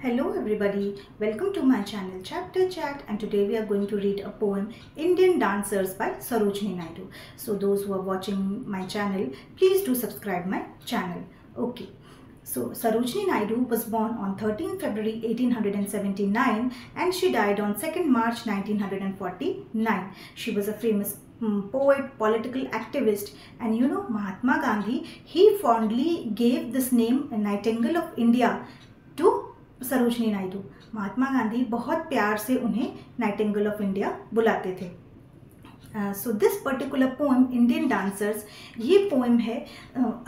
Hello everybody, welcome to my channel Chapter Chat, and today we are going to read a poem Indian Dancers by Sarojini Naidu. So those who are watching my channel, please do subscribe my channel. Okay, so Sarojini Naidu was born on 13 February 1879 and she died on 2nd March 1949. She was a famous poet, political activist, and Mahatma Gandhi, he fondly gave this name Nightingale of India to Sarojini Naidu. Mahatma Gandhi बहुत प्यार से उन्हें Nightingale of India बुलाते थे. So this particular poem Indian dancers, ये poem है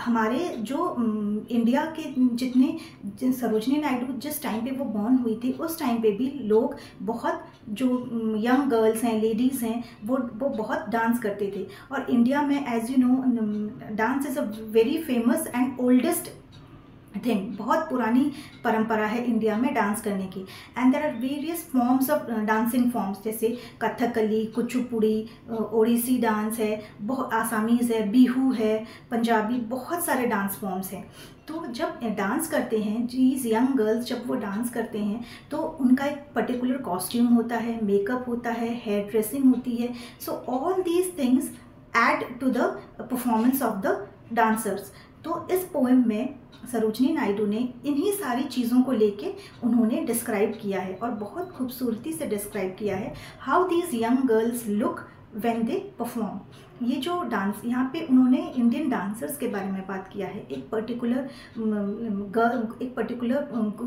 हमारे जो इंडिया के जितने सरोजनी नायडू जिस टाइम पे वो बॉर्न हुई थी उस टाइम पे भी लोग बहुत जो यंग गर्ल्स हैं, लेडीज़ हैं, वो बहुत डांस करते थे. और इंडिया में as you know dance is a very famous and oldest thing. बहुत पुरानी परंपरा है इंडिया में डांस करने की. And there are various forms of dancing forms, जैसे कथकली, कुचिपुड़ी, ओडिसी डांस है, बहुत आसामीज़ है, बिहू है, पंजाबी, बहुत सारे डांस फॉर्म्स हैं. तो जब डांस करते हैं दीज यंग गर्ल्स, जब वो डांस करते हैं तो उनका एक पर्टिकुलर कॉस्ट्यूम होता है, मेकअप होता है, हेयर ड्रेसिंग होती है. So all these things add to the performance of the dancers. तो इस पोएम में सरोजनी नायडू ने इन्हीं सारी चीज़ों को लेके उन्होंने डिस्क्राइब किया है और बहुत खूबसूरती से डिस्क्राइब किया है how these young girls look when they perform. ये जो डांस, यहाँ पे उन्होंने इंडियन डांसर्स के बारे में बात किया है. एक particular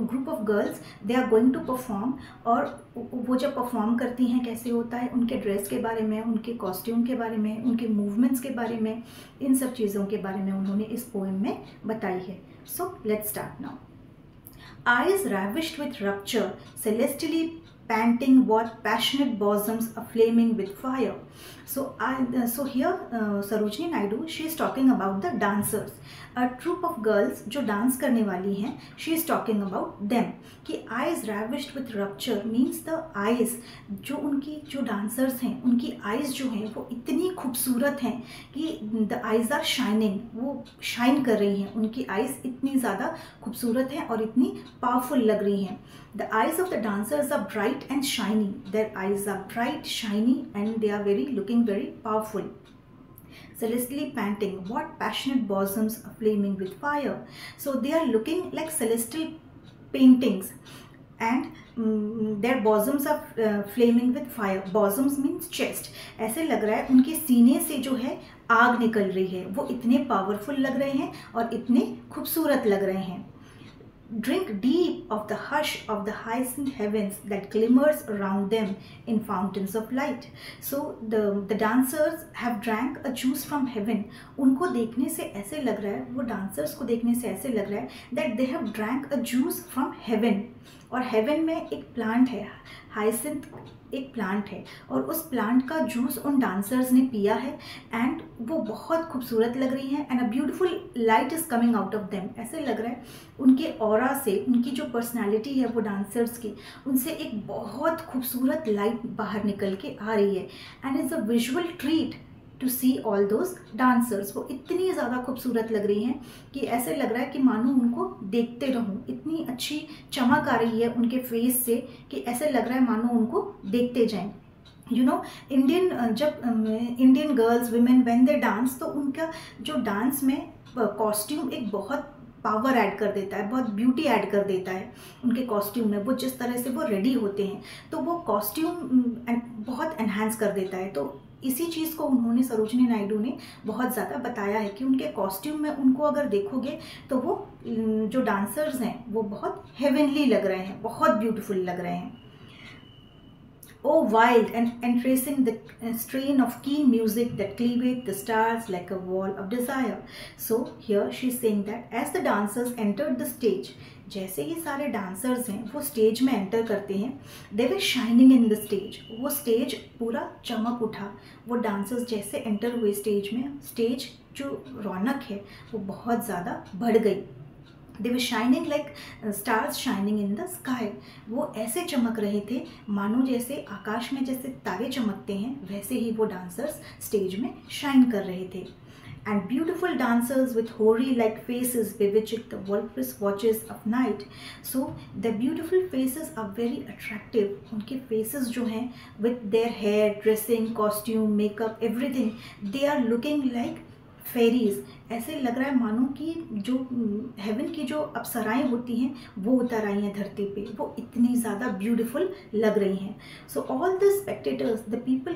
group of girls, they are going to perform, और वो जब परफॉर्म करती हैं कैसे होता है, उनके ड्रेस के बारे में, उनके कॉस्ट्यूम के बारे में, उनके मूवमेंट्स के बारे में, इन सब चीज़ों के बारे में उन्होंने इस पोएम में बताई है. So let's start now. Eyes ravished with rapture, celestially panting, what passionate bosoms aflaming with fire. So here Sarojini Naidu, she is talking about the dancers, a troop of girls जो dance करने वाली हैं. she is talking about them कि eyes ravished with rapture means the eyes, जो उनकी जो dancers हैं उनकी eyes जो हैं वो इतनी खूबसूरत हैं कि the eyes are shining, वो शाइन कर रही हैं. उनकी eyes इतनी ज़्यादा खूबसूरत हैं और इतनी पावरफुल लग रही हैं. The eyes of the dancers are bright and shiny. Their eyes are bright, shiny, and they are looking very powerful. Celestially panting, what passionate bosoms aflaming with fire. So they are looking like celestial paintings, and their bosoms are flaming with fire. Bosoms means chest. ऐसे लग रहा है उनके सीने से जो है आग निकल रही है. वो इतने पावरफुल लग रहे हैं और इतने खूबसूरत लग रहे हैं. Drink deep of the hush of the hyacinth heavens that glimmers around them in fountains of light. So the dancers have drank a juice from heaven. उनको देखने से ऐसे लग रहा है, वो डांसर्स को देखने से ऐसे लग रहा है that they have drank a juice from heaven. और हेवन में एक प्लांट है, हाइसिंथ एक प्लांट है, और उस प्लांट का जूस उन डांसर्स ने पिया है एंड वो बहुत खूबसूरत लग रही हैं. And a beautiful light is coming out of them. ऐसे लग रहा है उनके ऑरा से, उनकी जो पर्सनालिटी है वो डांसर्स की, उनसे एक बहुत खूबसूरत लाइट बाहर निकल के आ रही है. And is a visual treat to see all those dancers. वो इतनी ज़्यादा खूबसूरत लग रही हैं कि ऐसे लग रहा है कि मानो उनको देखते रहूं. इतनी अच्छी चमक आ रही है उनके फेस से कि ऐसे लग रहा है मानो उनको देखते जाएं. यू नो जब Indian girls, women, when they dance, तो उनका जो डांस में कॉस्ट्यूम एक बहुत पावर ऐड कर देता है, बहुत ब्यूटी ऐड कर देता है उनके कॉस्ट्यूम में. वो जिस तरह से वो रेडी होते हैं तो वो कॉस्ट्यूम बहुत एनहांस कर देता है. तो इसी चीज़ को उन्होंने, सरोजनी नायडू ने बहुत ज़्यादा बताया है कि उनके कॉस्ट्यूम में उनको अगर देखोगे तो वो जो डांसर्स हैं वो बहुत हेवनली लग रहे हैं, बहुत ब्यूटीफुल लग रहे हैं. Oh, wild and entracing the strain of keen music that cleaved the stars like a wall of desire. So here she is saying that as the dancers entered the stage, जैसे ही सारे dancers हैं वो stage में enter करते हैं, दे वर shining in the stage. वो stage पूरा चमक उठा. वो डांसर्स जैसे एंटर हुए स्टेज में, स्टेज जो रौनक है वो बहुत ज़्यादा बढ़ गई. They were shining like stars shining in the sky. वो ऐसे चमक रहे थे मानो जैसे आकाश में जैसे तारे चमकते हैं, वैसे ही वो डांसर्स स्टेज में शाइन कर रहे थे. and beautiful dancers with houri-like faces bewitch the voluptuous watches of night. So the beautiful faces are very attractive. उनके faces जो हैं with their hair, dressing, costume, makeup, everything, they are looking like fairies. ऐसे लग रहा है मानो कि जो हेवन की जो अप्सराएं होती हैं वो उतर आई हैं धरती पे, वो इतनी ज़्यादा ब्यूटीफुल लग रही हैं. So all the spectators, the people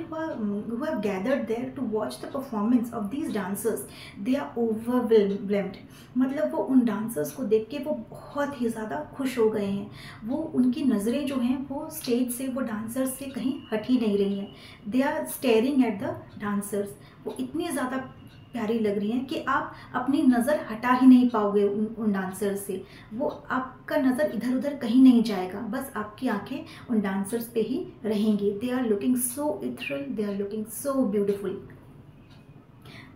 who have gathered there to watch the performance of these dancers, they are overwhelmed. मतलब वो उन डांसर्स को देख के वो बहुत ही ज़्यादा खुश हो गए हैं. वो उनकी नज़रें जो हैं वो स्टेज से, वो डांसर्स से कहीं हट ही नहीं रही हैं. They are staring at the dancers. वो इतनी ज़्यादा प्यारी लग रही हैं कि आप अपनी नज़र हटा ही नहीं पाओगे उन डांसर्स से. वो आपका नज़र इधर उधर कहीं नहीं जाएगा, बस आपकी आंखें उन डांसर्स पे ही रहेंगी. They are looking so ethereal, they are looking so beautiful.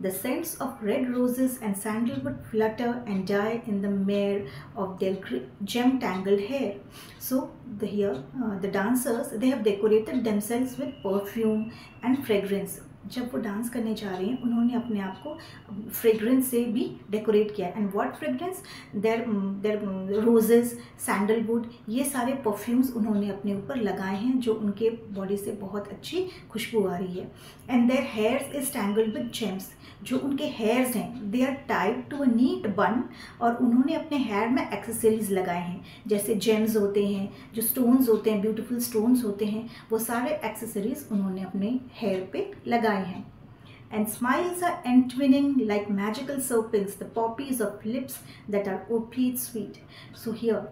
The scents of red roses and sandalwood flutter and die in the mire of their gem-tangled hair. So the dancers, they have decorated themselves with perfume and fragrance. जब वो dance करने जा रहे हैं उन्होंने अपने आप को फ्रेग्रेंस से भी डेकोरेट किया. And what fragrance? Their roses, sandalwood, ये सारे परफ्यूम्स उन्होंने अपने ऊपर लगाए हैं जो उनके बॉडी से बहुत अच्छी खुशबू आ रही है. And their hairs is tangled with gems. जो उनके हेयर्स हैं they are tied to a neat bun, और उन्होंने अपने हेयर में एक्सेसरीज लगाए हैं जैसे जेम्स होते हैं, जो स्टोन्स होते हैं, ब्यूटीफुल स्टोन्स होते हैं, वो सारे एक्सेसरीज उन्होंने अपने हेयर पे लगाए हैं. And smiles are entwining like magical serpents, the poppies of lips that are opiate sweet. So here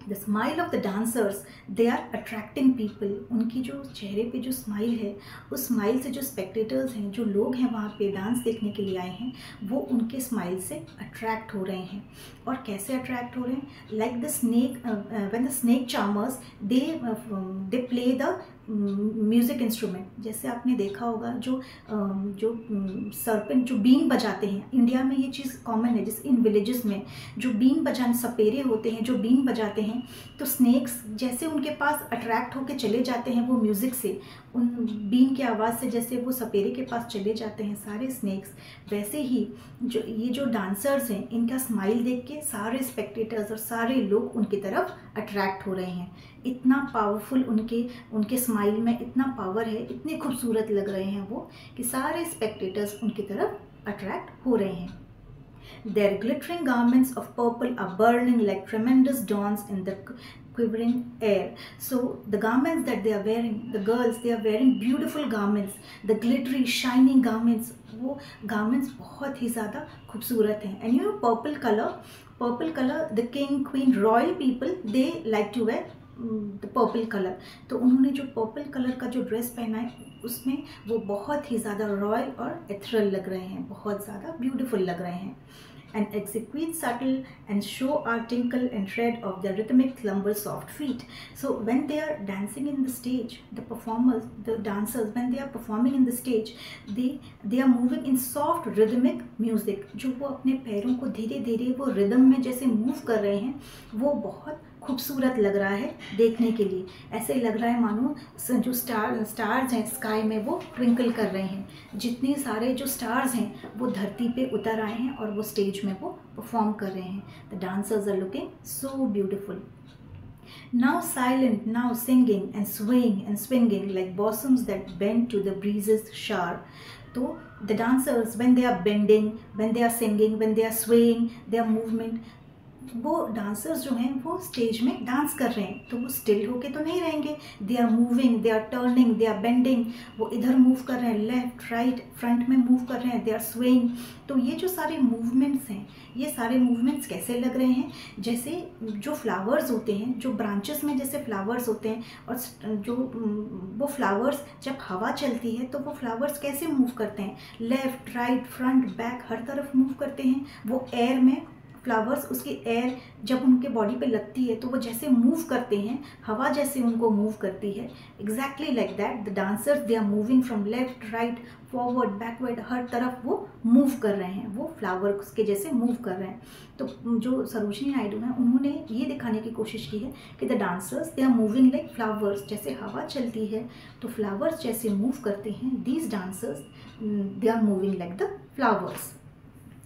the smile of the dancers, they are attracting people. उनकी जो चेहरे पे जो स्माइल है, उस स्माइल से जो स्पेक्टेटर्स हैं, जो लोग हैं वहाँ पे डांस देखने के लिए आए हैं, वो उनके स्माइल से अट्रैक्ट हो रहे हैं. और कैसे अट्रैक्ट हो रहे हैं? Like the snake, when the snake charmers they play the music instrument. जैसे आपने देखा होगा जो सर्पेंट जो बीन बजाते हैं, इंडिया में ये चीज़ कॉमन है. जैसे इन विलेजेस में जो बीन बजाने, सपेरे होते हैं जो बीन बजाते हैं, तो स्नेक्स जैसे उनके पास अट्रैक्ट होके चले जाते हैं वो म्यूज़िक से, उन बीन की आवाज़ से जैसे वो सपेरे के पास चले जाते हैं सारे स्नेक्स, वैसे ही ये जो डांसर्स हैं इनका स्माइल देख के सारे स्पेक्टेटर्स और सारे लोग उनकी तरफ अट्रैक्ट हो रहे हैं. इतना पावरफुल उनके स्माइल में इतना पावर है, इतने खूबसूरत लग रहे हैं वो कि सारे स्पेक्टेटर्स उनकी तरफ अट्रैक्ट हो रहे हैं. Their glittering garments of purple are burning like tremendous dawns in the quivering air. So the garments that they are wearing, the girls, they are wearing beautiful garments, the glittery shining garments. वो garments बहुत ही ज़्यादा खूबसूरत हैं. And you know purple color, the king, queen, royal people, they like to wear the purple colour. तो उन्होंने जो purple colour का जो ड्रेस पहना है उसमें वो बहुत ही ज़्यादा रॉयल और एथरल लग रहे हैं, बहुत ज़्यादा ब्यूटीफुल लग रहे हैं. And exquisite, subtle and show our tinkle and tread of their rhythmic slumber soft feet. So when they are dancing in the stage, the performers, the dancers, when they are performing in the stage, they are moving in soft rhythmic music. जो वो अपने पैरों को धीरे धीरे वो rhythm में जैसे मूव कर रहे हैं, वो बहुत खूबसूरत लग रहा है देखने के लिए. ऐसे लग रहा है मानो जो स्टार्स हैं स्काई में वो ट्विंकल कर रहे हैं. जितने सारे जो स्टार्स हैं वो धरती पे उतर आए हैं और वो स्टेज में वो परफॉर्म कर रहे हैं. The dancers are looking so beautiful. Now silent, now singing and swaying and swinging like blossoms that bend to the breeze's shower. So the dancers, when they are bending, when they are singing, when they are swaying, their movement, वो dancers जो हैं वो stage में dance कर रहे हैं तो वो स्टिल होके तो नहीं रहेंगे. They are moving, they are turning, they are bending. वो इधर मूव कर रहे हैं, लेफ्ट राइट फ्रंट में मूव कर रहे हैं, दे आर स्वेइंग. तो ये जो सारे मूवमेंट्स हैं, ये सारे मूवमेंट्स कैसे लग रहे हैं? जैसे जो फ्लावर्स होते हैं, जो ब्रांचेस में जैसे फ्लावर्स होते हैं, और जो वो फ्लावर्स जब हवा चलती है तो वो फ्लावर्स कैसे मूव करते हैं? लेफ्ट राइट फ्रंट बैक हर तरफ मूव करते हैं. वो एयर में फ्लावर्स, उसकी एयर जब उनके बॉडी पे लगती है तो वो जैसे मूव करते हैं, हवा जैसे उनको मूव करती है. Exactly like that the dancers, they are moving from left right forward backward, हर तरफ वो मूव कर रहे हैं, वो फ्लावर्स के जैसे मूव कर रहे हैं. तो जो सरोजिनी नायडू हैं उन्होंने ये दिखाने की कोशिश की है कि the dancers, they are moving like flowers. जैसे हवा चलती है तो फ्लावर्स जैसे मूव करते हैं, these dancers, they are moving like the flowers.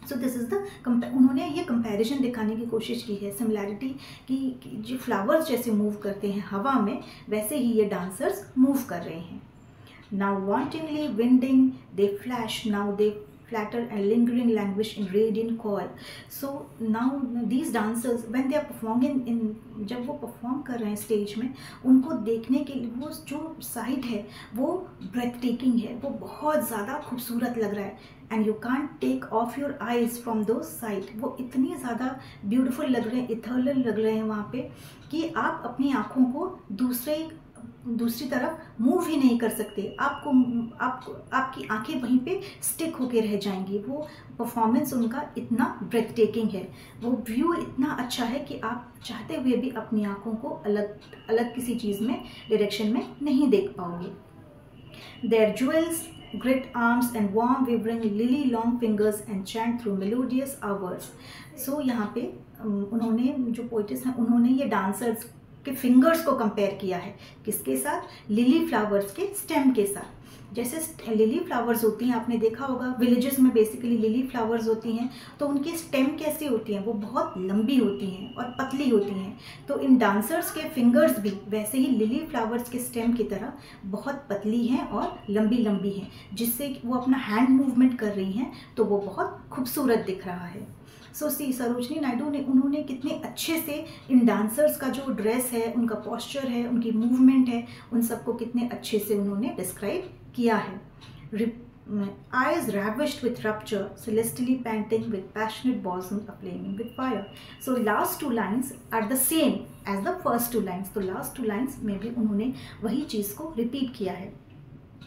So this is the उन्होंने ये कंपैरिजन दिखाने की कोशिश की है, सिमिलैरिटी कि जो फ्लावर्स जैसे मूव करते हैं हवा में, वैसे ही ये डांसर्स मूव कर रहे हैं. Now wantonly winding they flash, now they flatter and lingering languish in radiant coil. So now these dancers when they are performing in जब वो परफॉर्म कर रहे हैं स्टेज में, उनको देखने के लिए वो जो साइड है वो ब्रेथ टेकिंग है, वो बहुत ज़्यादा खूबसूरत लग रहा है. And you can't take off your eyes from those sight. वो इतनी ज़्यादा ब्यूटीफुल लग रहे हैं, इथर्नल लग रहे हैं वहाँ पे, कि आप अपनी आँखों को दूसरी तरफ मूव ही नहीं कर सकते. आपकी आंखें वहीं पे स्टिक होके रह जाएंगी. वो परफॉर्मेंस उनका इतना ब्रेथ टेकिंग है, वो व्यू इतना अच्छा है कि आप चाहते हुए भी अपनी आंखों को अलग किसी चीज़ में, डायरेक्शन में नहीं देख पाओगे. Their jewels great arms and warm vibrant lily long fingers and chant through melodious hours. So यहाँ पे उन्होंने, जो पोइटिस हैं, उन्होंने ये डांसर्स के फिंगर्स को कंपेयर किया है किसके साथ? लिली फ्लावर्स के स्टेम के साथ. जैसे लिली फ्लावर्स होती हैं, आपने देखा होगा विलेजेस में बेसिकली लिली फ्लावर्स होती हैं, तो उनकी स्टेम कैसी होती हैं? वो बहुत लंबी होती हैं और पतली होती हैं. तो इन डांसर्स के फिंगर्स भी वैसे ही लिली फ्लावर्स के स्टेम की तरह बहुत पतली हैं और लंबी लंबी हैं, जिससे वो अपना हैंड मूवमेंट कर रही हैं, तो वो बहुत खूबसूरत दिख रहा है. सो सरोजनी नायडू ने, उन्होंने कितने अच्छे से इन डांसर्स का जो ड्रेस है, उनका पोस्चर है, उनकी मूवमेंट है, उन सबको कितने अच्छे से उन्होंने डिस्क्राइब किया है. Eyes ravished with rapture, celestially panting with passionate bosom aflaming with fire. So last two lines are the same as the first two lines. तो last two lines में भी उन्होंने वही चीज़ को रिपीट किया है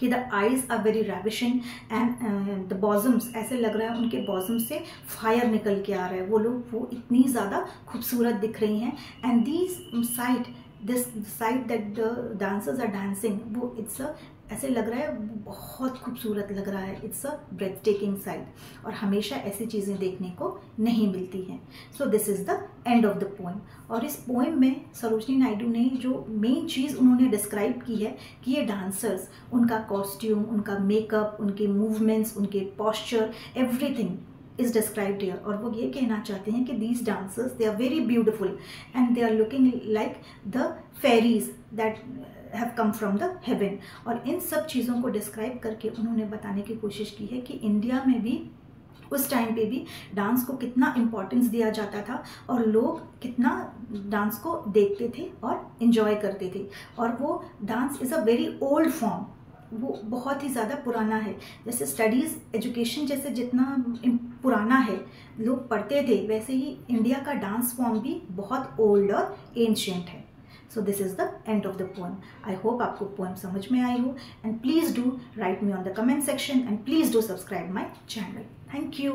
कि the eyes are very ravishing and the bosoms, ऐसे लग रहा है उनके बॉजम से फायर निकल के आ रहा है. वो इतनी ज़्यादा खूबसूरत दिख रही हैं. And this sight that the dancers are dancing, वो ऐसे लग रहा है, बहुत खूबसूरत लग रहा है. It's a breathtaking sight, और हमेशा ऐसी चीज़ें देखने को नहीं मिलती हैं. So this is the end of the poem. और इस पोएम में सरोजनी नायडू ने जो मेन चीज़ उन्होंने डिस्क्राइब की है कि ये डांसर्स, उनका कॉस्ट्यूम, उनका मेकअप, उनके मूवमेंट्स, उनके posture, everything is described here. और वो ये कहना चाहते हैं कि these dancers, they are very beautiful and they are looking like the fairies that have come from the heaven. और इन सब चीज़ों को डिस्क्राइब करके उन्होंने बताने की कोशिश की है कि इंडिया में भी उस टाइम पे भी डांस को कितना इम्पोर्टेंस दिया जाता था, और लोग कितना डांस को देखते थे और इन्जॉय करते थे. और वो dance is a very old form, वो बहुत ही ज़्यादा पुराना है. जैसे स्टडीज़, एजुकेशन जैसे जितना पुराना है, लोग पढ़ते थे, वैसे ही इंडिया का डांस फॉर्म भी बहुत ओल्ड और एंशिएंट है. सो this is the end of the poem. I hope आपको पोएम समझ में आई हो. And please do right me on the comment section, and please do subscribe my channel. Thank you.